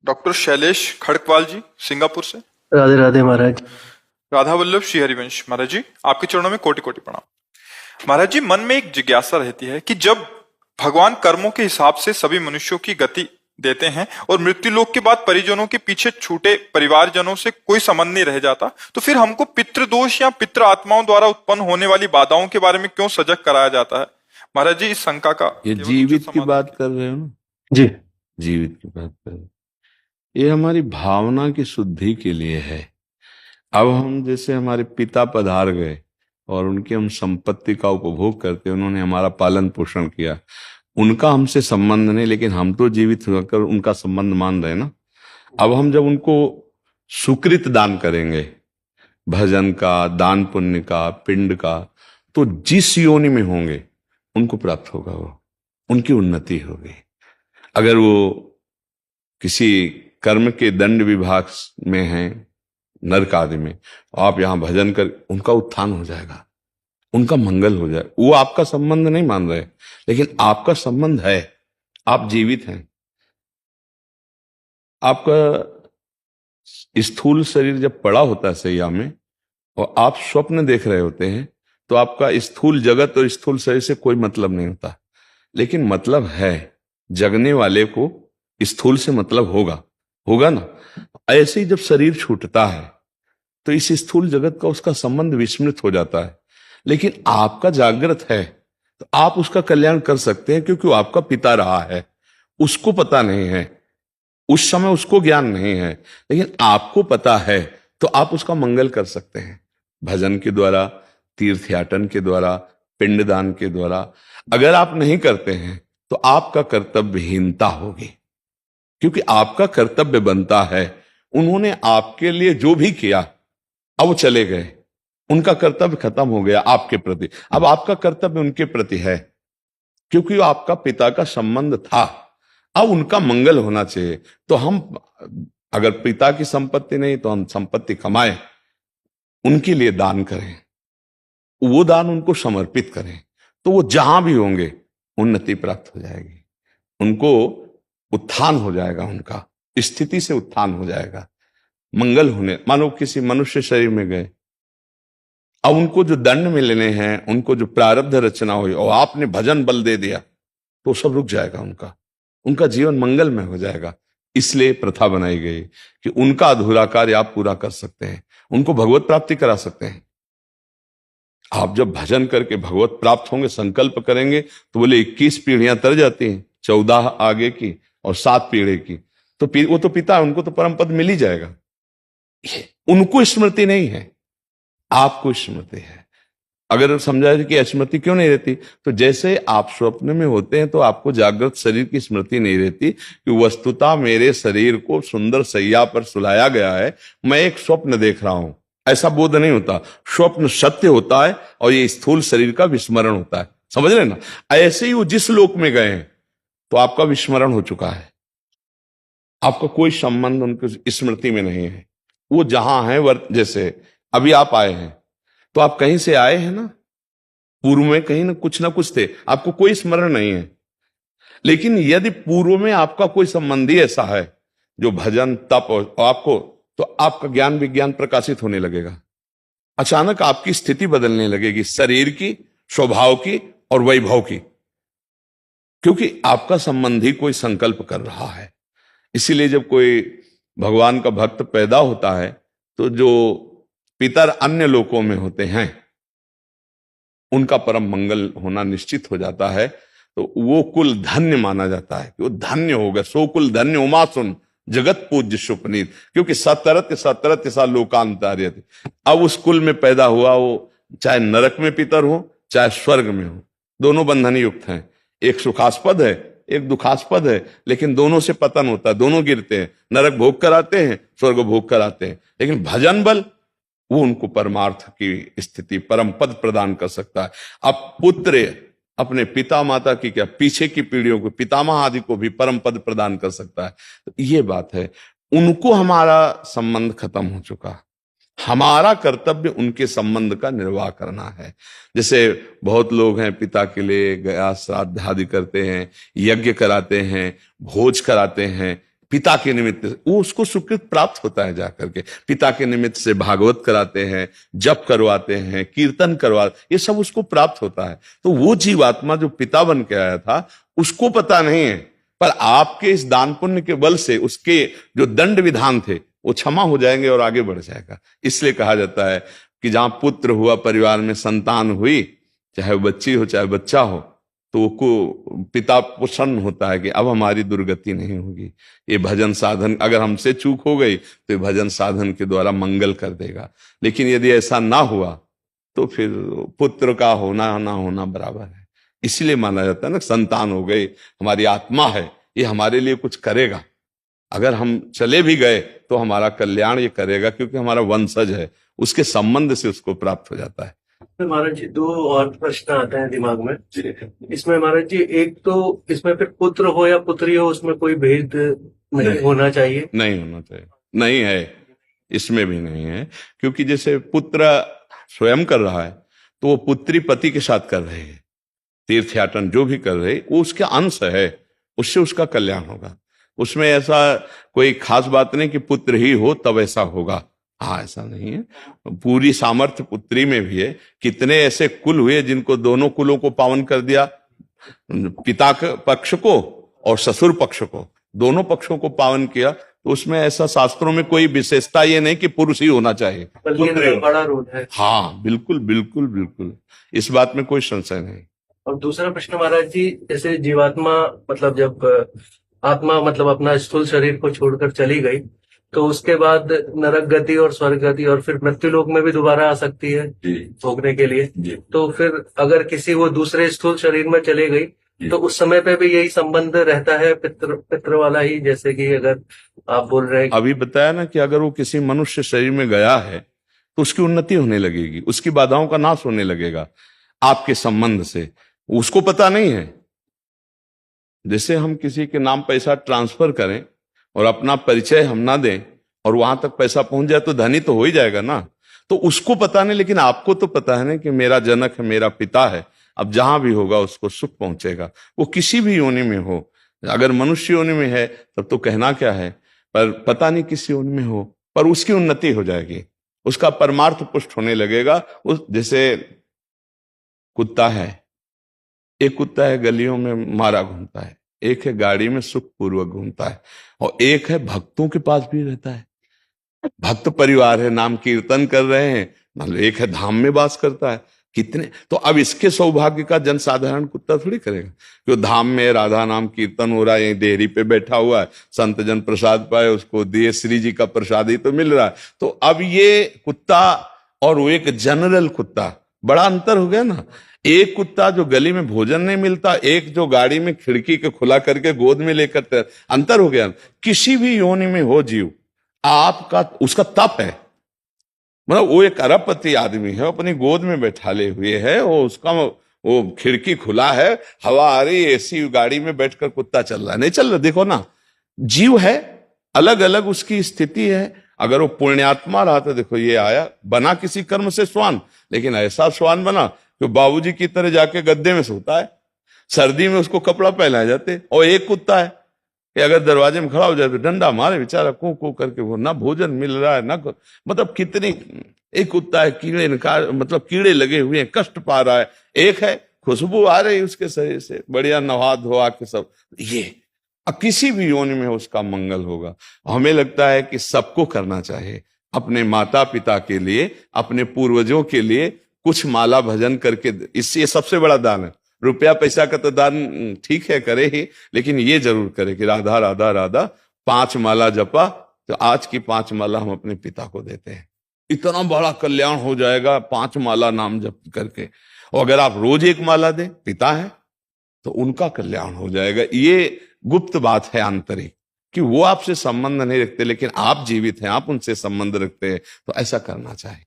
Doctor Shailesh Kharkwal जी, Singapore से। राधे राधे महाराज। राधा वल्लभ श्री हरिवंश महाराज जी, आपके चरणों में कोटि कोटि प्रणाम। महाराज जी, मन में एक जिज्ञासा रहती है कि जब भगवान कर्मों के हिसाब से सभी मनुष्यों की गति देते हैं और मृत्यु लोक के बाद परिजनों के पीछे छूटे परिवारजनों से कोई संबंध नहीं रह जाता, तो फिर हमको पितृदोष या पितृ आत्माओं द्वारा उत्पन्न होने वाली बाधाओं के बारे में क्यों सजग कराया जाता है? महाराज जी, इस शंका का ये केवल जीवित उचित की समाधान बात कर रहे हो ना? जी। जीवित की बात कर रहे हो। ये हमारी भावना की शुद्धि के लिए है। अब हम जैसे हमारे पिता पधार गए और उनकी हम संपत्ति का उपभोग करते, उन्होंने हमारा पालन पोषण किया, उनका हमसे संबंध नहीं, लेकिन हम तो जीवित होकर उनका संबंध मान रहे ना। अब हम जब उनको सुकृत दान करेंगे, भजन का, दान पुण्य का, पिंड का, तो जिस योनि में होंगे उनको प्राप्त होगा, वो उनकी उन्नति होगी। अगर वो किसी कर्म के दंड विभाग में हैं, नरक आदि में, आप यहां भजन कर, उनका उत्थान हो जाएगा, उनका मंगल हो जाए। वो आपका संबंध नहीं मान रहे, लेकिन आपका संबंध है, आप जीवित हैं। आपका स्थूल शरीर जब पड़ा होता है सैया में और आप स्वप्न देख रहे होते हैं, तो आपका स्थूल जगत और स्थूल शरीर से कोई मतलब नहीं होता, लेकिन मतलब है, जगने वाले को स्थूल से मतलब होगा ना। ऐसे ही जब शरीर छूटता है तो इस स्थूल जगत का उसका संबंध विस्मृत हो जाता है, लेकिन आपका जागृत है तो आप उसका कल्याण कर सकते हैं, क्योंकि वो आपका पिता रहा है। उसको पता नहीं है, उस समय उसको ज्ञान नहीं है, लेकिन आपको पता है, तो आप उसका मंगल कर सकते हैं भजन के द्वारा, तीर्थयाटन के द्वारा, पिंडदान के द्वारा। अगर आप नहीं करते हैं तो आपका कर्तव्यहीनता होगी, क्योंकि आपका कर्तव्य बनता है। उन्होंने आपके लिए जो भी किया, अब वो चले गए, उनका कर्तव्य खत्म हो गया आपके प्रति। अब आपका कर्तव्य उनके प्रति है, क्योंकि वो आपका पिता का संबंध था। अब उनका मंगल होना चाहिए। तो हम अगर पिता की संपत्ति नहीं, तो हम संपत्ति कमाएं, उनके लिए दान करें, वो दान उनको समर्पित करें, तो वो जहां भी होंगे उन्नति प्राप्त हो जाएगी, उनको उत्थान हो जाएगा, उनका स्थिति से उत्थान हो जाएगा, मंगल होने। मानो किसी मनुष्य शरीर में गए, अब उनको जो दंड मिलने हैं, उनको जो प्रारब्ध रचना हुई, और आपने भजन बल दे दिया, तो सब रुक जाएगा, उनका जीवन मंगल में हो जाएगा। इसलिए प्रथा बनाई गई कि उनका अधूरा कार्य आप पूरा कर सकते हैं, उनको भगवत प्राप्ति करा सकते हैं। आप जब भजन करके भगवत प्राप्त होंगे, संकल्प करेंगे, तो बोले 21 पीढ़ियां तर जाती हैं, 14 आगे की और 7 पीढ़ी की, तो वो तो पिता है, उनको तो परम पद मिल ही जाएगा। उनको स्मृति नहीं है, आपको स्मृति है। अगर समझाए कि स्मृति क्यों नहीं रहती, तो जैसे आप स्वप्न में होते हैं तो आपको जागृत शरीर की स्मृति नहीं रहती कि वस्तुतः मेरे शरीर को सुंदर सैया पर सुलाया गया है, मैं एक स्वप्न देख रहा हूं, ऐसा बोध नहीं होता। स्वप्न सत्य होता है और ये स्थूल शरीर का विस्मरण होता है, समझ रहे ना। ऐसे ही वो जिस लोक में गए हैं, तो आपका विस्मरण हो चुका है, आपका कोई संबंध उनकी स्मृति में नहीं है। वो जहां है, जैसे अभी आप आए हैं, तो आप कहीं से आए हैं ना, पूर्व में कहीं ना कुछ थे, आपको कोई स्मरण नहीं है। लेकिन यदि पूर्व में आपका कोई संबंधी ऐसा है जो भजन तप और आपको, तो आपका ज्ञान विज्ञान प्रकाशित होने लगेगा, अचानक आपकी स्थिति बदलने लगेगी, शरीर की, स्वभाव की और वैभव की, क्योंकि आपका संबंधी कोई संकल्प कर रहा है। इसीलिए जब कोई भगवान का भक्त पैदा होता है, तो जो पितर अन्य लोकों में होते हैं, उनका परम मंगल होना निश्चित हो जाता है। तो वो कुल धन्य माना जाता है कि वो धन्य हो गया। सो कुल धन्य उमा सुन जगत पूज्य सुपनीत, क्योंकि सतरत सा लोकांतर्यति। अब उस कुल में पैदा हुआ, वो चाहे नरक में पितर हो चाहे स्वर्ग में हो, दोनों बंधन युक्त हैं। एक सुखास्पद है, एक दुखास्पद है, लेकिन दोनों से पतन होता है, दोनों गिरते हैं। नरक भोग कराते हैं, स्वर्ग भोग कराते हैं, लेकिन भजन बल वो उनको परमार्थ की स्थिति, परम पद प्रदान कर सकता है। अब पुत्र अपने पिता माता की क्या, पीछे की पीढ़ियों को, पितामह आदि को भी परम पद प्रदान कर सकता है। तो ये बात है, उनको हमारा संबंध खत्म हो चुका, हमारा कर्तव्य उनके संबंध का निर्वाह करना है। जैसे बहुत लोग हैं, पिता के लिए गया श्राद्ध आदि करते हैं, यज्ञ कराते हैं, भोज कराते हैं, पिता के निमित्त वो उसको सुकृत प्राप्त होता है जाकर के। पिता के निमित्त से भागवत कराते हैं, जप करवाते हैं, कीर्तन ये सब उसको प्राप्त होता है। तो वो जीवात्मा जो पिता बन के आया था उसको पता नहीं है, पर आपके इस दान पुण्य के बल से उसके जो दंड विधान थे वो क्षमा हो जाएंगे और आगे बढ़ जाएगा। इसलिए कहा जाता है कि जहां पुत्र हुआ, परिवार में संतान हुई, चाहे वो बच्ची हो चाहे बच्चा हो, तो को पिता प्रसन्न होता है कि अब हमारी दुर्गति नहीं होगी। ये भजन साधन, अगर हमसे चूक हो गई तो ये भजन साधन के द्वारा मंगल कर देगा। लेकिन यदि ऐसा ना हुआ तो फिर पुत्र का होना ना होना बराबर है। इसलिए माना जाता है ना, संतान हो गई, हमारी आत्मा है, ये हमारे लिए कुछ करेगा। अगर हम चले भी गए तो हमारा कल्याण ये करेगा, क्योंकि हमारा वंशज है, उसके संबंध से उसको प्राप्त हो जाता है। महाराज जी, दो और प्रश्न आते हैं दिमाग में इसमें महाराज जी। एक तो इसमें फिर पुत्र हो या पुत्री हो, उसमें कोई भेद नहीं होना चाहिए? नहीं होना चाहिए, नहीं है, इसमें भी नहीं है। क्योंकि जैसे पुत्र स्वयं कर रहा है तो वो पुत्री पति के साथ कर रहे हैं, तीर्थयाटन जो भी कर रहे वो उसके अंश है, उससे उसका कल्याण होगा। उसमें ऐसा कोई खास बात नहीं कि पुत्र ही हो तब ऐसा होगा। हाँ, ऐसा नहीं है, पूरी सामर्थ्य पुत्री में भी है। कितने ऐसे कुल हुए जिनको दोनों कुलों को पावन कर दिया, पिता पक्ष को और ससुर पक्ष को, दोनों पक्षों को पावन किया। तो उसमें ऐसा शास्त्रों में कोई विशेषता ये नहीं कि पुरुष ही होना चाहिए, बड़ा रोल है। हाँ, बिल्कुल बिल्कुल बिल्कुल, इस बात में कोई संशय नहीं। और दूसरा प्रश्न महाराज जी, जैसे जीवात्मा मतलब जब आत्मा मतलब अपना स्थूल शरीर को छोड़कर चली गई तो उसके बाद नरक गति और स्वर्ग गति और फिर मृत्यु लोक में भी दोबारा आ सकती है भोगने के लिए। तो फिर अगर किसी वो दूसरे स्थूल शरीर में चले गई तो उस समय पे भी यही संबंध रहता है, पितृ वाला ही, जैसे कि अगर आप बोल रहे हैं अभी बताया ना कि अगर वो किसी मनुष्य शरीर में गया है तो उसकी उन्नति होने लगेगी, उसकी बाधाओं का नाश होने लगेगा आपके संबंध से, उसको पता नहीं है। जैसे हम किसी के नाम पैसा ट्रांसफर करें और अपना परिचय हम ना दें और वहां तक पैसा पहुंच जाए तो धनी तो हो ही जाएगा ना। तो उसको पता नहीं, लेकिन आपको तो पता है ना कि मेरा जनक है, मेरा पिता है, अब जहां भी होगा उसको सुख पहुंचेगा, वो किसी भी योनि में हो। अगर मनुष्य योनि में है तब तो कहना क्या है, पर पता नहीं किस योनि में हो, पर उसकी उन्नति हो जाएगी, उसका परमार्थ पुष्ट होने लगेगा। उस जैसे कुत्ता है, एक कुत्ता है गलियों में मारा घूमता है, एक है गाड़ी में सुख पूर्वक घूमता है, और एक है भक्तों के पास भी रहता है, भक्त परिवार है, नाम कीर्तन कर रहे हैं, मतलब एक है धाम में वास करता है। कितने तो अब इसके सौभाग्य का जनसाधारण कुत्ता थोड़ी करेगा, जो धाम में राधा नाम कीर्तन हो रहा है, यहीं देहरी पे बैठा हुआ है, संत जन प्रसाद पाए उसको दिए, श्री जी का प्रसाद ही तो मिल रहा है। तो अब ये कुत्ता और वो एक जनरल कुत्ता, बड़ा अंतर हो गया ना। एक कुत्ता जो गली में भोजन नहीं मिलता, एक जो गाड़ी में खिड़की के खुला करके गोद में लेकर, अंतर हो गया। किसी भी योनि में हो जीव, आपका उसका तप है, मतलब वो एक अरबपति आदमी है, अपनी गोद में बैठाले हुए है, वो उसका वो खिड़की खुला है, हवा आ रही, एसी गाड़ी में बैठकर कुत्ता चल रहा है, नहीं चल रहा। देखो ना, जीव है, अलग अलग उसकी स्थिति है। अगर वो पुण्यात्मा रहा तो देखो ये आया, बना किसी कर्म से श्वान, लेकिन ऐसा श्वान बना जो बाबूजी की तरह जाके गद्दे में सोता है, सर्दी में उसको कपड़ा पहनाए जाते। और एक कुत्ता है कि अगर दरवाजे में खड़ा हो जाए तो डंडा मारे बेचारा, कू कू करके, वो ना भोजन मिल रहा है ना, मतलब कितनी। एक कुत्ता है कीड़े मतलब कीड़े लगे हुए हैं, कष्ट पा रहा है। एक है खुशबू आ रही उसके शरीर से, बढ़िया नहा धोआ के सब। ये किसी भी योनि में उसका मंगल होगा। हमें लगता है कि सबको करना चाहिए, अपने माता पिता के लिए, अपने पूर्वजों के लिए कुछ माला भजन करके, इससे सबसे बड़ा दान है। रुपया पैसा का तो दान ठीक है करे ही, लेकिन ये जरूर करे कि राधा राधा राधा 5 माला जपा, तो आज की 5 माला हम अपने पिता को देते हैं, इतना बड़ा कल्याण हो जाएगा 5 माला नाम जप करके। और अगर आप रोज 1 माला दें, पिता है तो उनका कल्याण हो जाएगा। ये गुप्त बात है आंतरिक, कि वो आपसे संबंध नहीं रखते, लेकिन आप जीवित हैं, आप उनसे संबंध रखते हैं, तो ऐसा करना चाहिए।